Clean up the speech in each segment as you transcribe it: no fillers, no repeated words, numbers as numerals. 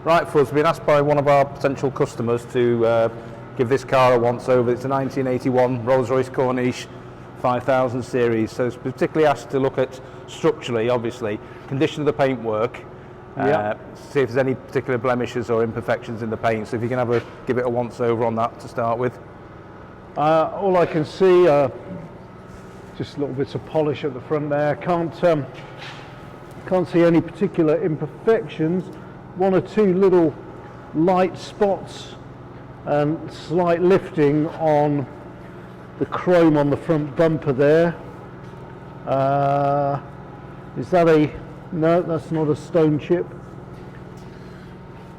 Right, Fuzz, we've been asked by one of our potential customers to give this car a once-over. It's a 1981 Rolls Royce Corniche 5000 series, so it's particularly asked to look at structurally, obviously, condition of the paintwork, see if there's any particular blemishes or imperfections in the paint. So if you can give it a once-over on that to start with. All I can see are just little bits of polish at the front there. Can't see any particular imperfections. One or two little light spots and slight lifting on the chrome on the front bumper there. Is that no, that's not a stone chip.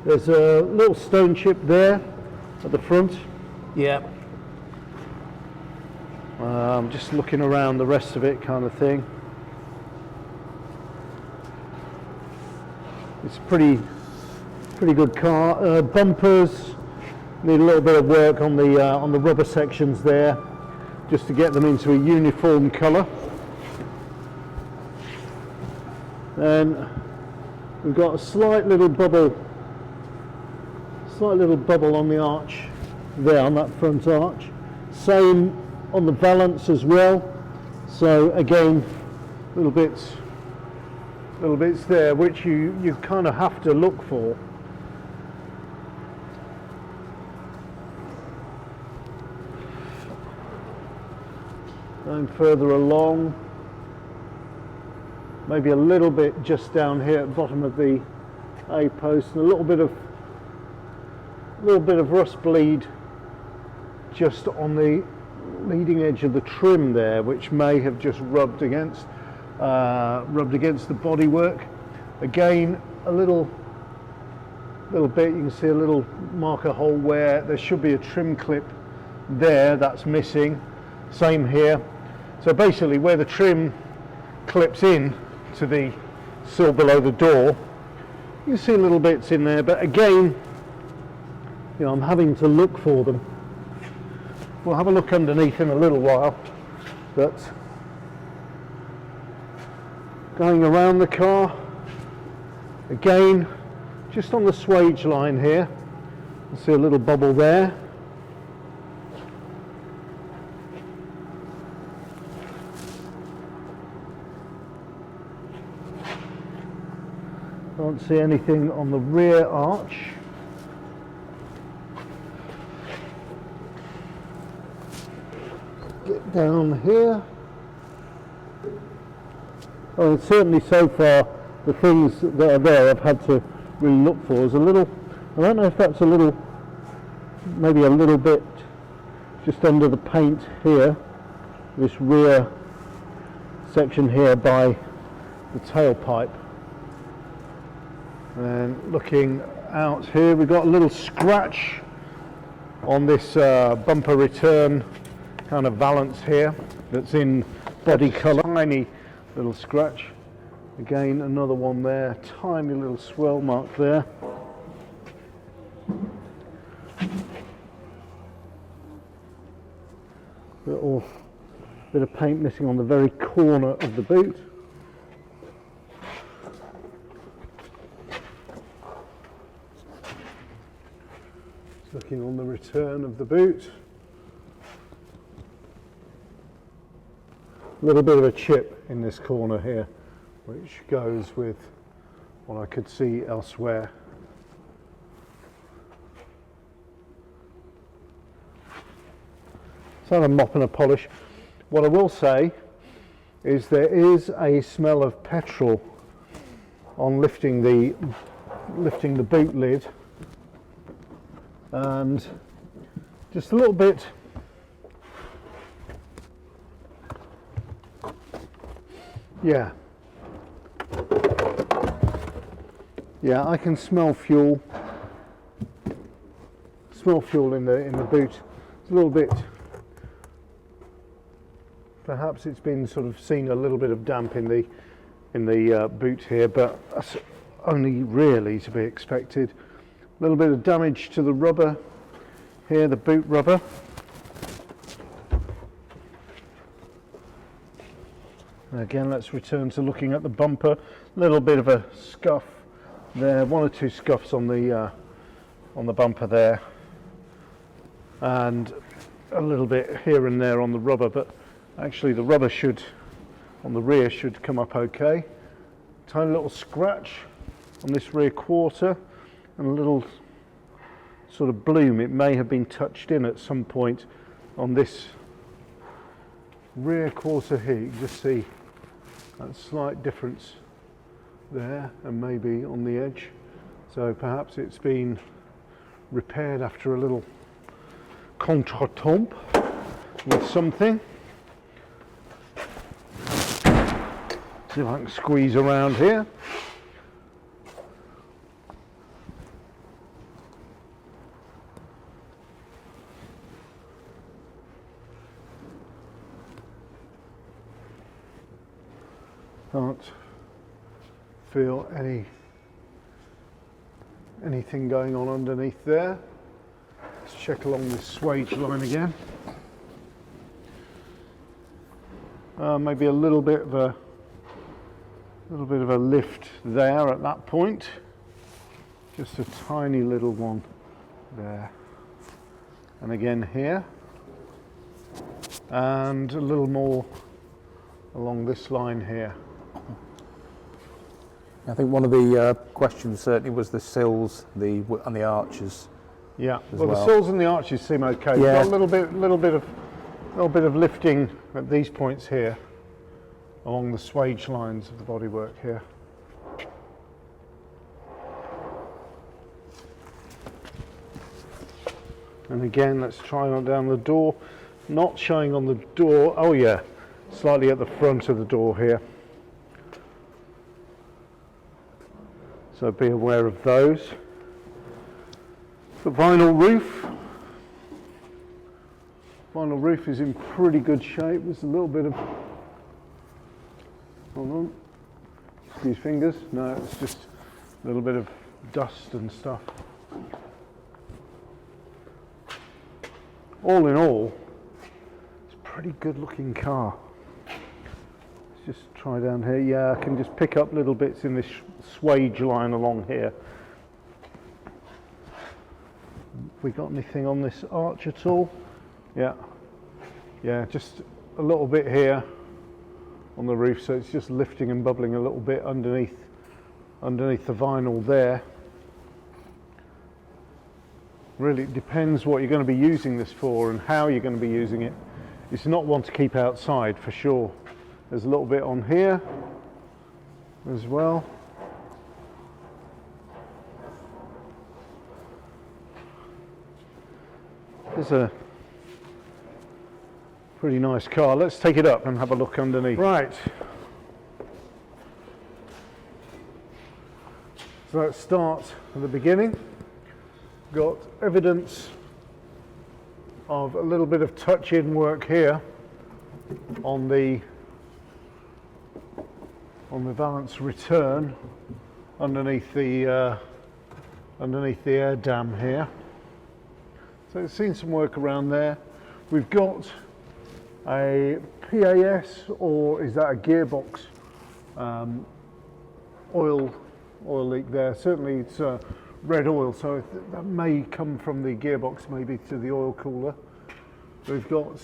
There's a little stone chip there at the front. Yeah. Just looking around the rest of it, kind of thing. It's pretty good car. Bumpers need a little bit of work on the rubber sections there, just to get them into a uniform colour. Then we've got a slight little bubble on the arch there, on that front arch. Same on the valance as well. So again, little bits there which you kind of have to look for. Going further along, maybe a little bit just down here at the bottom of the A post, and a little bit of rust bleed just on the leading edge of the trim there, which may have just rubbed against the bodywork. Again, a little bit, you can see a little marker hole where there should be a trim clip there, that's missing. Same here. So basically where the trim clips in to the sill below the door, you can see little bits in there, but again, I'm having to look for them. We'll have a look underneath in a little while, but going around the car, again, just on the swage line here, you see a little bubble there. Can't see anything on the rear arch. Get down here. Oh, certainly so far the things that are there I've had to really look for is a little, I don't know if that's maybe a little bit just under the paint here, this rear section here by the tailpipe. And looking out here, we've got a little scratch on this bumper return kind of valance here that's in body colour. Tiny little scratch. Again, another one there, tiny little swirl mark there. Little bit of paint missing on the very corner of the boot. Looking on the return of the boot. A little bit of a chip in this corner here, which goes with what I could see elsewhere. So a mop and a polish. What I will say is there is a smell of petrol on lifting the boot lid. And just a little bit, yeah, I can smell fuel in the boot. It's a little bit, perhaps it's been sort of seen a little bit of damp in the boot here, but that's only really to be expected. A little bit of damage to the rubber here, the boot rubber. And again, let's return to looking at the bumper. A little bit of a scuff there, one or two scuffs on the bumper there, and a little bit here and there on the rubber, but actually the rubber should, on the rear, should come up okay. Tiny little scratch on this rear quarter and a little sort of bloom. It may have been touched in at some point on this rear quarter here. You can just see that slight difference there, and maybe on the edge. So perhaps it's been repaired after a little contretemps with something. See if I can squeeze around here. Can't feel anything going on underneath there. Let's check along this swage line again. Maybe a little bit of a lift there at that point. Just a tiny little one there, and again here, and a little more along this line here. I think one of the questions certainly was the sills, and the arches. Yeah, well, the sills and the arches seem okay. Yeah. We've got a little bit of lifting at these points here, along the swage lines of the bodywork here. And again, let's try on down the door. Not showing on the door. Oh yeah, slightly at the front of the door here. So be aware of those. The vinyl roof is in pretty good shape. There's a little bit of, hold on, these fingers, no, it's just a little bit of dust and stuff. All in all, it's a pretty good looking car. Let's just try down here. Yeah, I can just pick up little bits in this swage line along here. We got anything on this arch at all? Yeah, just a little bit here on the roof, so it's just lifting and bubbling a little bit underneath the vinyl there. Really, it depends what you're going to be using this for and how you're going to be using it. It's not one to keep outside for sure. There's a little bit on here as well. It's a pretty nice car. Let's take it up and have a look underneath. Right. So let's start at the beginning. Got evidence of a little bit of touch-in work here on the valance return underneath the air dam here. So it's seen some work around there. We've got a PAS, or is that a gearbox, oil leak there. Certainly it's red oil, so that may come from the gearbox, maybe to the oil cooler. We've got a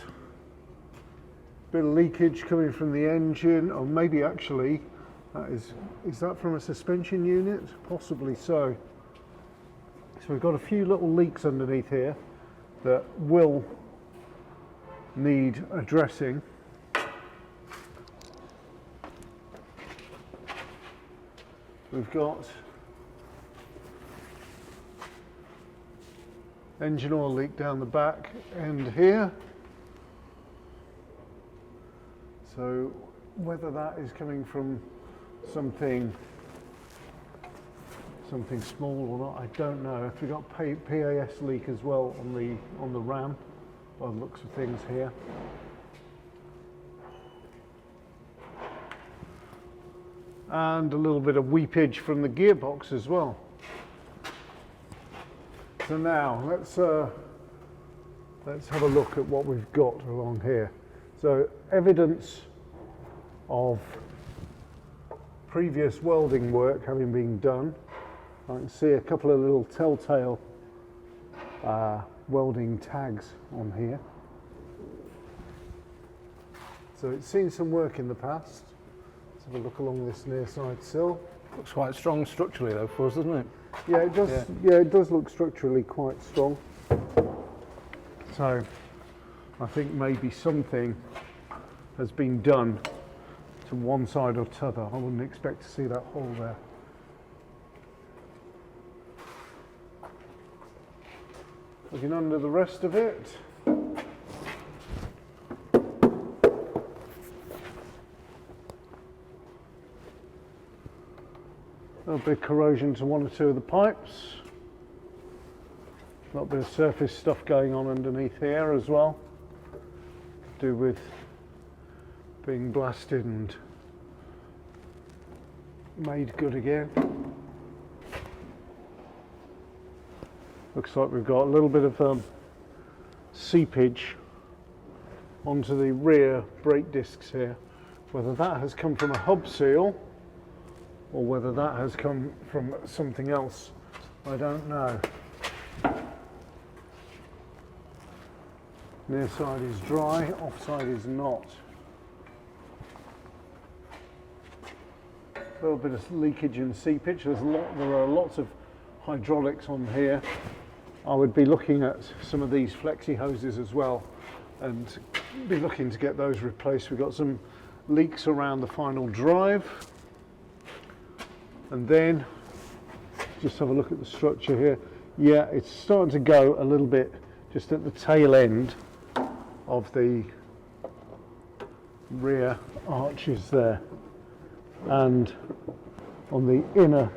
bit of leakage coming from the engine, or maybe actually is that from a suspension unit? Possibly so. So we've got a few little leaks underneath here that will need addressing. We've got engine oil leak down the back end here. So whether that is coming from something small or not, I don't know. We've got PAS leak as well on the ram, by the looks of things here. And a little bit of weepage from the gearbox as well. So now let's have a look at what we've got along here. So evidence of previous welding work having been done I can see a couple of little telltale welding tags on here. So it's seen some work in the past. Let's have a look along this near side sill. Looks quite strong structurally though, Fuzz, doesn't it? Yeah, it does. Yeah, it does look structurally quite strong. So I think maybe something has been done to one side or t'other. I wouldn't expect to see that hole there. Looking under the rest of it. A little bit of corrosion to one or two of the pipes. A little bit of surface stuff going on underneath here as well. To do with being blasted and made good again. Looks like we've got a little bit of seepage onto the rear brake discs here. Whether that has come from a hub seal or whether that has come from something else, I don't know. Near side is dry, off side is not. A little bit of leakage and seepage. There are lots of hydraulics on here. I would be looking at some of these flexi hoses as well and be looking to get those replaced. We've got some leaks around the final drive. And then just have a look at the structure here. Yeah, it's starting to go a little bit just at the tail end of the rear arches there and on the inner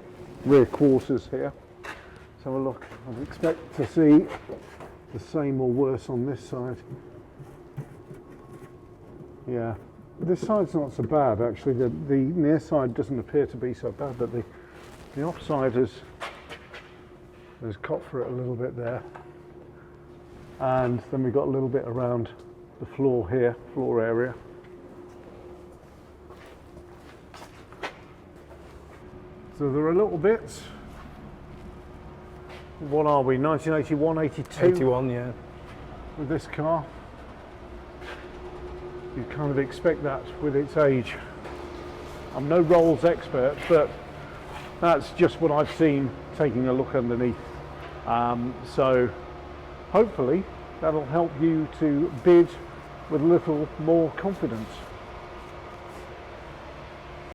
rear quarters here. Let's have a look. I'd expect to see the same or worse on this side. Yeah, this side's not so bad actually. The near side doesn't appear to be so bad, but the off side has caught for it a little bit there. And then we've got a little bit around the floor here, floor area. So there are little bits. What are we, 1981, 82? 81, yeah. With this car. You kind of expect that with its age. I'm no Rolls expert, but that's just what I've seen taking a look underneath. So hopefully that'll help you to bid with a little more confidence.